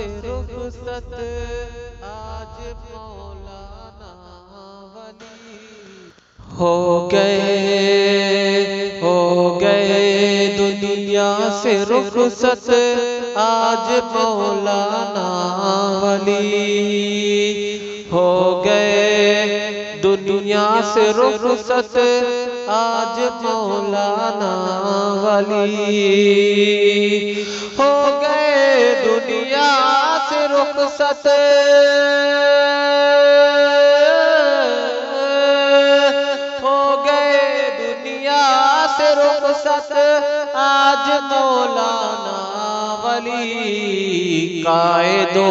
रुखसत आज मौलाना वली हो गए दुनिया से रुखसत आज मौलाना वली हो गए दुनिया से रुखसत आज मौलाना वली हो गए दुनिया से रुखसत हो गए दुनिया से रुखसत आज मौलाना वली कायदो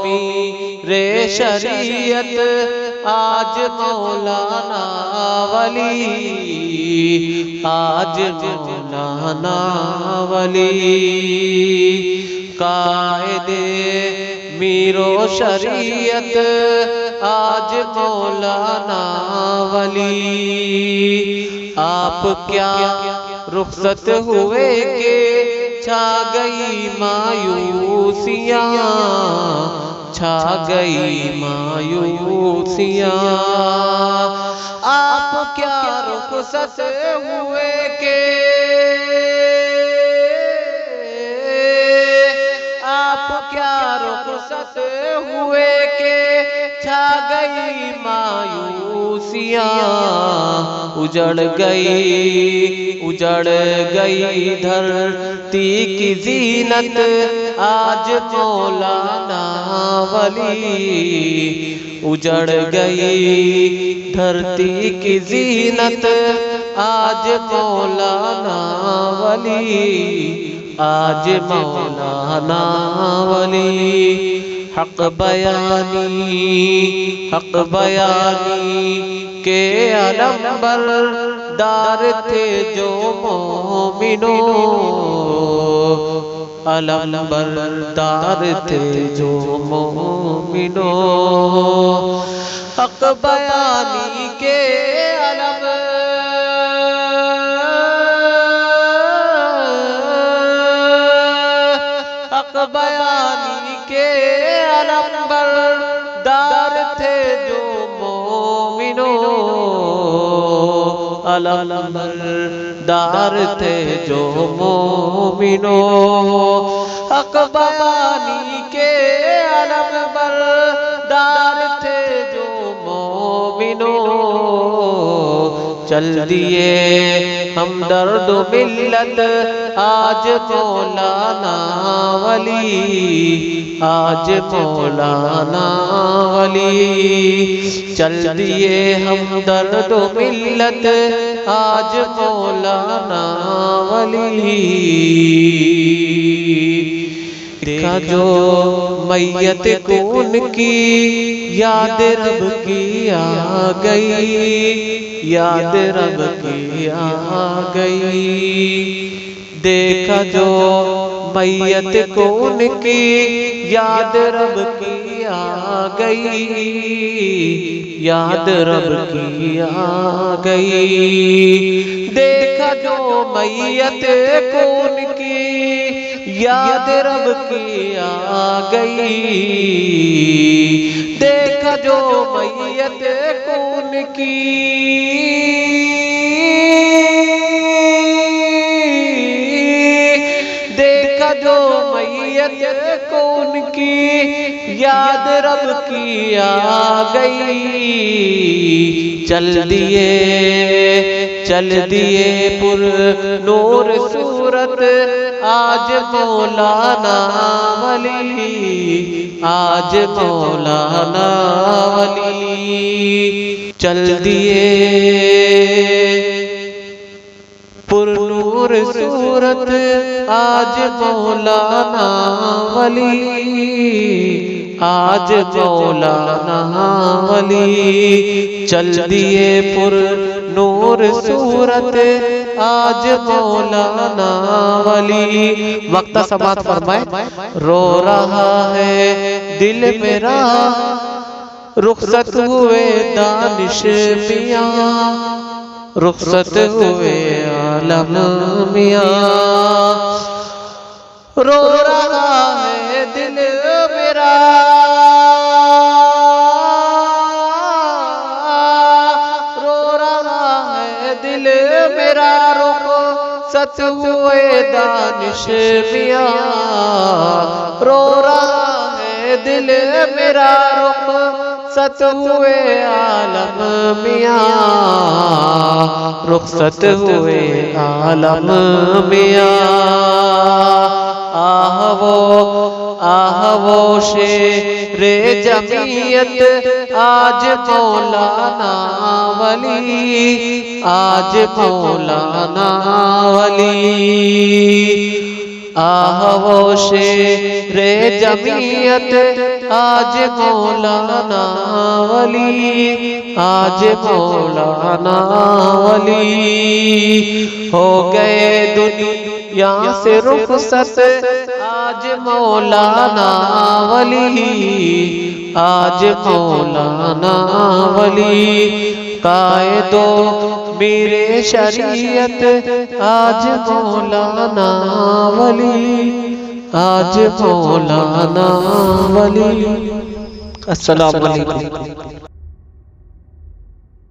मीरे शरीयत आज मौलाना वली आज मौलाना वली कायदे मीरो शरीयत आज मौलाना वली आप क्या रुखसत हुए के छा गई मायूसियाँ छा गई मायूसियाँ आप क्या रुखसत हुए के आप क्या रुखसत हुए के छा गई मायूसियाँ उजड़ गई धरती की जीनत आज मौलाना वली उजड़ गई धरती की जीनत आज मौलाना वली आज मौलाना वली हक बयानी के अलंबर दार थे जो मोमिनो अलंबर दार थे जो मोमिनो हक बयानी के हक बयानी के अलंबर दार थे जो मोमिनो अलंबर दार थे जो मोमिनो हक बयानी के अलंबर दार थे जो मोमिनो चल दिए हम दर्द मिल्लत आज मौलाना वली आज मौलाना वली चल दिए हम दर्द मिल्लत आज मौलाना वली देखा जो मैयत को उनकी याद रब की आ गई याद रब की आ गई देखा जो मैयत को उनकी याद रब की आ गई याद रब की आ गई देखा जो मैयत को उनकी याद रब की आ गई देखा जो मैयत को उनकी देखा जो मैयत को उनकी याद रब की आ गई चल दिए पुर नूर सूरत आज मौलाना वली आज मौलाना वली चल दिए पुर नूर सूरत आज मौलाना वली आज मौलाना वली चल दिए पुर नूर सूरत आज मौलाना वली वक्त समात फरमाए रो रहा है दिल मेरा रुखसत हुए दानिश मियां रुखसत हुए आलम मियां रो रहा है दिल मेरा, रो रहा है दिल मेरा, रुखसत हुए दानिश मियां, रो रहा है दिल मेरा, रुखसत हुए आलम मियां, रुखसत हुए आलम मियां। आह वो शेरे जमीयत आज मौलाना वली, आज मौलाना वली। आह वो शेरे जमीयत आज मौलाना वली, आज मौलाना वली। हो गए दुनिया से रुखसत आज मौलाना वली, आज मौलाना वली। कायदो मेरे शरीयत आज मौलाना वली, आज मौलाना वली। अस्सलाम वालेकुम।